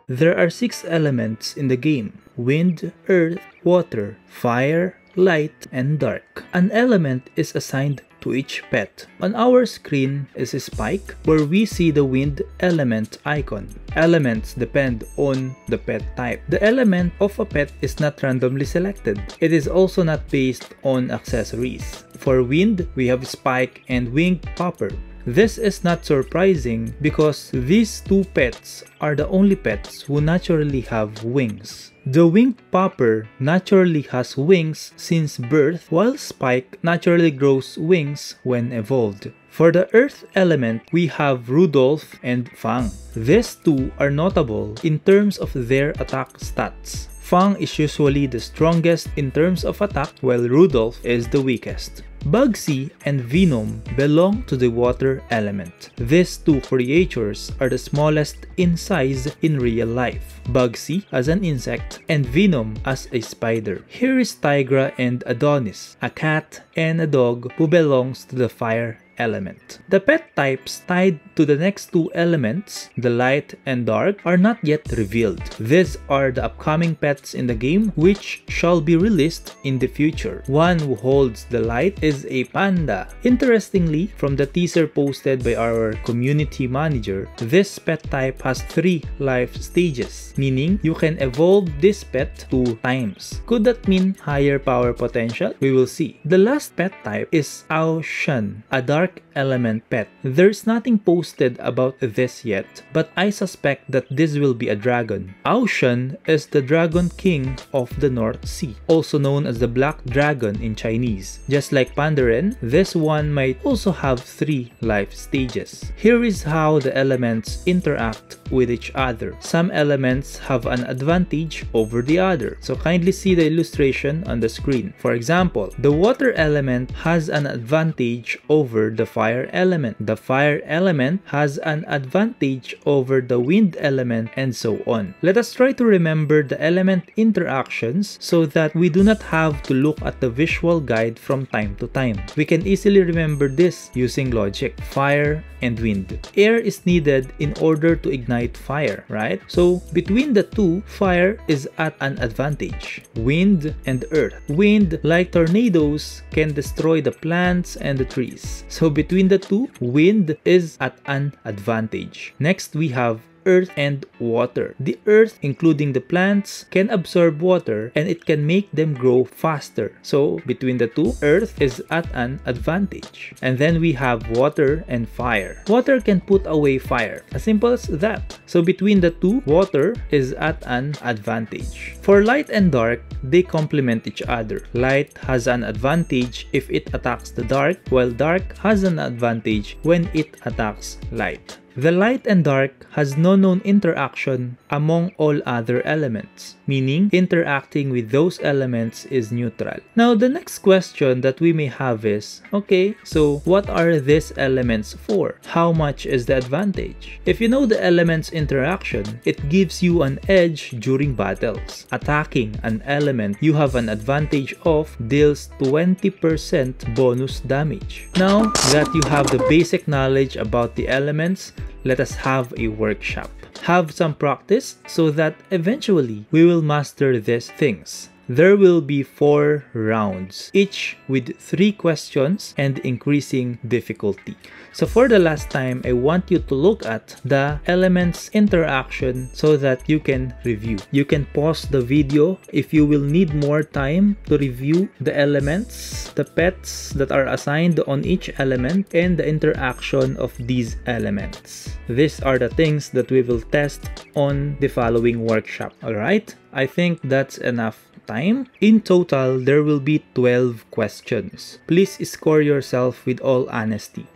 There are 6 elements in the game: wind, earth, water, fire, light, and dark. An element is assigned to each pet. On our screen is a spike where we see the wind element icon. Elements depend on the pet type. The element of a pet is not randomly selected. It is also not based on accessories. For wind, we have spike and winged popper. This is not surprising because these two pets are the only pets who naturally have wings. The winged popper naturally has wings since birth, while Spike naturally grows wings when evolved. For the earth element, we have Rudolph and Fang. These two are notable in terms of their attack stats. Fang is usually the strongest in terms of attack, while Rudolph is the weakest. Bugsy and Venom belong to the water element. These two creatures are the smallest in size in real life. Bugsy as an insect and Venom as a spider. Here is Tigra and Adonis, a cat and a dog who belongs to the fire element. The pet types tied to the next two elements, the light and dark, are not yet revealed. These are the upcoming pets in the game which shall be released in the future. One who holds the light is a panda. Interestingly, from the teaser posted by our community manager, this pet type has 3 life stages, meaning you can evolve this pet 2 times. Could that mean higher power potential? We will see. The last pet type is Ao Shun, a dark element pet. There's nothing posted about this yet, but I suspect that this will be a dragon. Ao Shun is the dragon king of the North Sea, also known as the black dragon in Chinese. Just like Pandaren, this one might also have 3 life stages. Here is how the elements interact with each other. Some elements have an advantage over the other, so kindly see the illustration on the screen. For example, the water element has an advantage over the fire element. The fire element has an advantage over the wind element, and so on. Let us try to remember the element interactions so that we do not have to look at the visual guide from time to time. We can easily remember this using logic. Fire and wind. Air is needed in order to ignite fire, right? So between the two, fire is at an advantage. Wind and earth. Wind, like tornadoes, can destroy the plants and the trees. So between the two, wind is at an advantage. Next, we have earth and water. The earth, including the plants, can absorb water and it can make them grow faster. So between the two, earth is at an advantage. And then we have water and fire. Water can put away fire. As simple as that. So between the two, water is at an advantage. For light and dark, they complement each other. Light has an advantage if it attacks the dark, while dark has an advantage when it attacks light. The light and dark has no known interaction among all other elements, meaning interacting with those elements is neutral. Now, the next question that we may have is, okay, so what are these elements for? How much is the advantage? If you know the elements interaction, it gives you an edge during battles. Attacking an element you have an advantage of deals 20% bonus damage. Now that you have the basic knowledge about the elements, let us have a workshop. Have some practice so that eventually we will master these things. There will be 4 rounds, each with 3 questions and increasing difficulty. So for the last time, I want you to look at the elements interaction so that you can review. You can pause the video if you will need more time to review the elements, the pets that are assigned on each element, and the interaction of these elements. These are the things that we will test on the following workshop. Alright? I think that's enough time. In total, there will be 12 questions. Please score yourself with all honesty.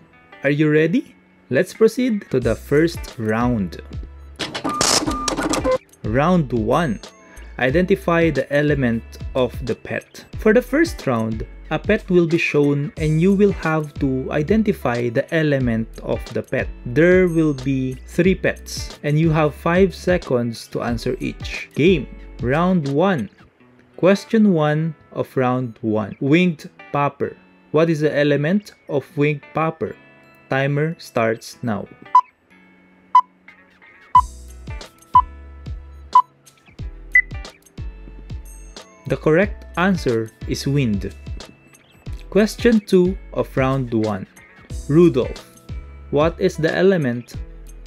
Are you ready? Let's proceed to the first round. Round 1. Identify the element of the pet. For the first round, a pet will be shown and you will have to identify the element of the pet. There will be 3 pets and you have 5 seconds to answer each. Game. Round 1. Question 1 of round 1. Winged popper. What is the element of winged popper? Timer starts now. The correct answer is wind. Question 2 of round 1. Rudolph. What is the element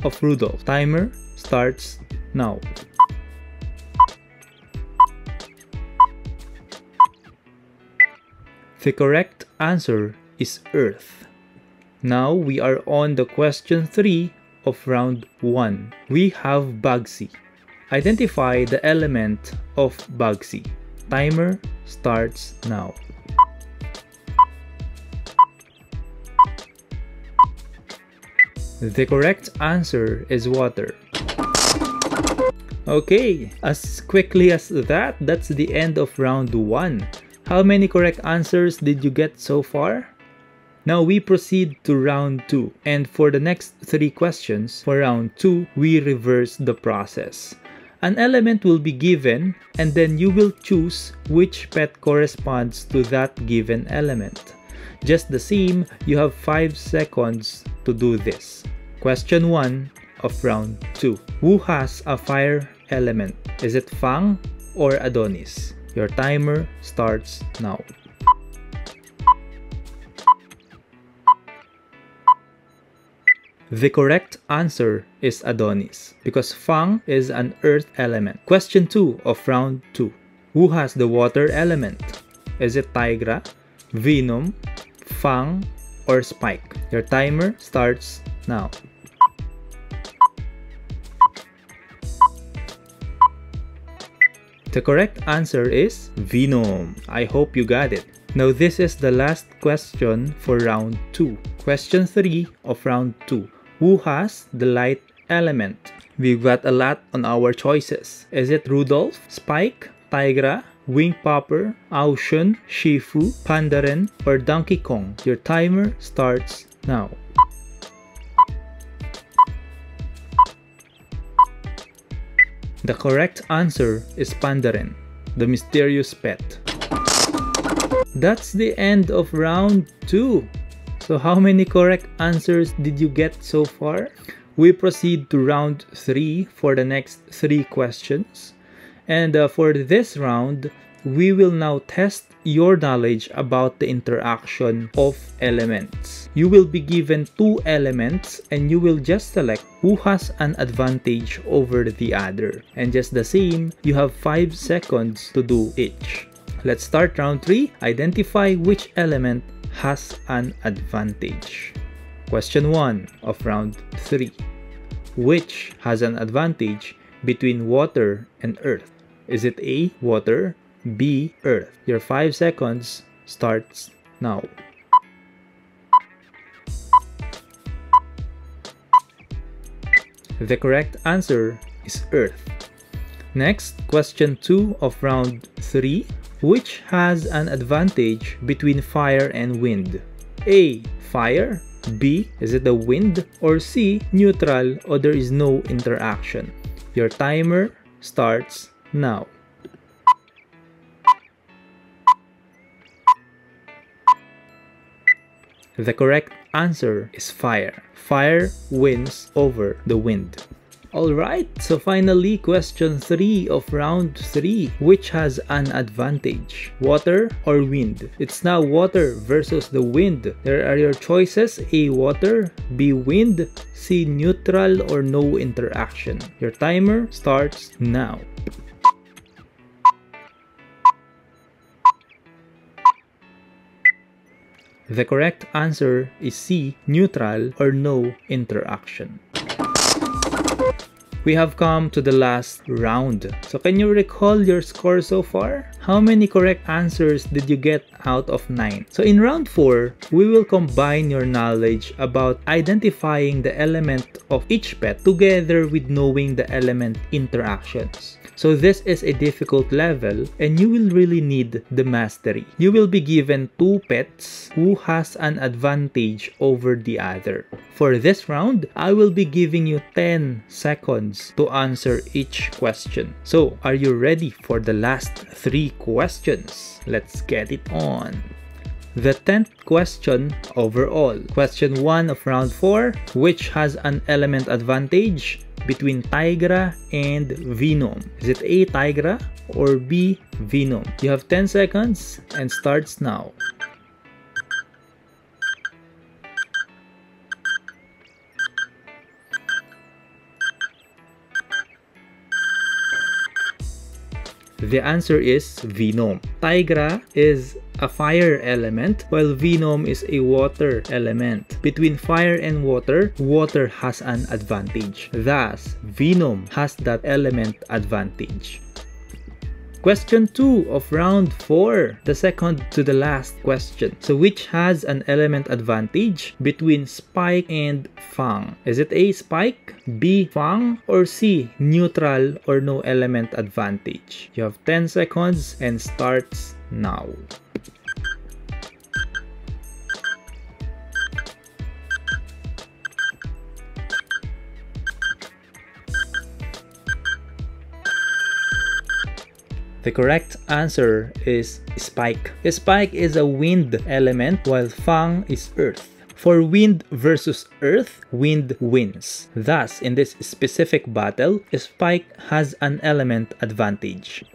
of Rudolph? Timer starts now. The correct answer is earth. Now we are on the question 3 of round 1. We have Bugsy. Identify the element of Bugsy. Timer starts now. The correct answer is water. Okay, as quickly as that, that's the end of round 1. How many correct answers did you get so far? Now we proceed to round 2, and for the next 3 questions for round 2, we reverse the process. An element will be given, and then you will choose which pet corresponds to that given element. Just the same, you have 5 seconds to do this. Question 1 of round 2. Who has a fire element? Is it Fang or Adonis? Your timer starts now. The correct answer is Adonis because Fang is an earth element. Question 2 of round 2. Who has the water element? Is it Tigra, Venom, Fang, or Spike? Your timer starts now. The correct answer is Venom. I hope you got it. Now this is the last question for round 2. Question 3 of round 2. Who has the light element? We've got a lot on our choices. Is it Rudolph, Spike, Tigra, Wing Popper, Ao Shun, Shifu, Pandaren, or Donkey Kong? Your timer starts now. The correct answer is Pandaren, the mysterious pet. That's the end of round 2. So how many correct answers did you get so far? We proceed to round 3 for the next 3 questions. And for this round, we will now test your knowledge about the interaction of elements. You will be given 2 elements and you will just select who has an advantage over the other. And just the same, you have 5 seconds to do each. Let's start round 3. Identify which element has an advantage. Question 1 of round 3. Which has an advantage between water and earth? Is it A, water, B, earth? Your 5 seconds starts now. The correct answer is earth. Next, question 2 of round 3. Which has an advantage between fire and wind? A, fire, B, is it the wind, or C, neutral or there is no interaction? Your timer starts now. The correct answer is fire. Fire wins over the wind. Alright, so finally question 3 of round 3. Which has an advantage? Water or wind? It's now water versus the wind. There are your choices: A, water, B, wind, C, neutral or no interaction. Your timer starts now. The correct answer is C, neutral or no interaction. We have come to the last round. So can you recall your score so far? How many correct answers did you get out of 9? So in round 4, we will combine your knowledge about identifying the element of each pet together with knowing the element interactions. So this is a difficult level and you will really need the mastery. You will be given 2 pets who has an advantage over the other. For this round, I will be giving you 10 seconds to answer each question. So are you ready for the last 3 questions? Let's get it on. The 10th question overall. Question 1 of round 4. Which has an element advantage? between Tigra and Venom? Is it A. Tigra or B. Venom? You have 10 seconds and starts now. The answer is Venom. Tigra is a fire element while Venom is a water element. Between fire and water, water has an advantage. Thus, Venom has that element advantage. Question 2 of round 4, the second to the last question. So which has an element advantage between Spike and Fang? Is it A. Spike, B. Fang, or C. Neutral or no element advantage? You have 10 seconds and starts now. The correct answer is Spike. Spike is a wind element while Fang is earth. For wind versus earth, wind wins. Thus, in this specific battle, Spike has an element advantage.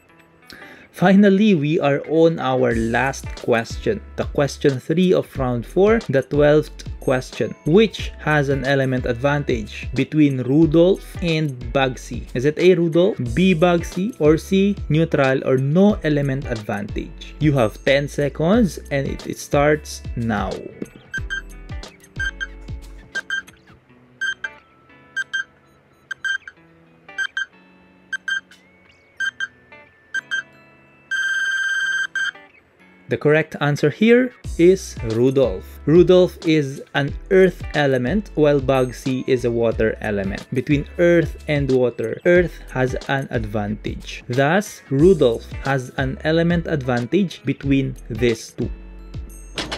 Finally, we are on our last question. The question 3 of round 4, the 12th question. Which has an element advantage between Rudolph and Bugsy? Is it A. Rudolph, B. Bugsy, or C. Neutral or no element advantage? You have 10 seconds and it starts now. The correct answer here is Rudolph. Rudolph is an earth element while Bugsy is a water element. Between earth and water, earth has an advantage. Thus, Rudolph has an element advantage between these two.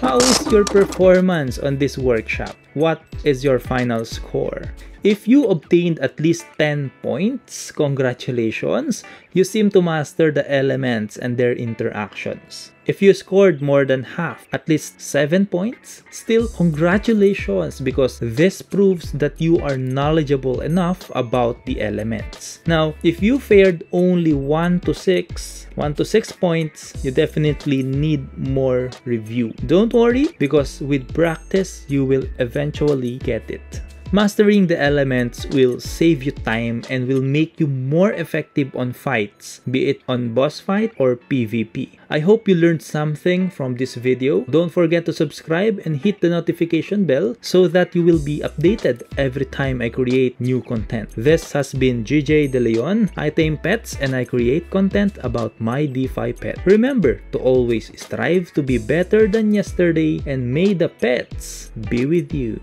How is your performance on this workshop? What is your final score? If you obtained at least 10 points, congratulations! You seem to master the elements and their interactions. If you scored more than half, at least 7 points, still congratulations because this proves that you are knowledgeable enough about the elements. Now, if you fared only 1 to 6 points, you definitely need more review. Don't worry because with practice, you will eventually get it. Mastering the elements will save you time and will make you more effective on fights, be it on boss fight or PvP. I hope you learned something from this video. Don't forget to subscribe and hit the notification bell so that you will be updated every time I create new content. This has been GJ De Leon. I tame pets and I create content about my DeFi pet. Remember to always strive to be better than yesterday and may the pets be with you.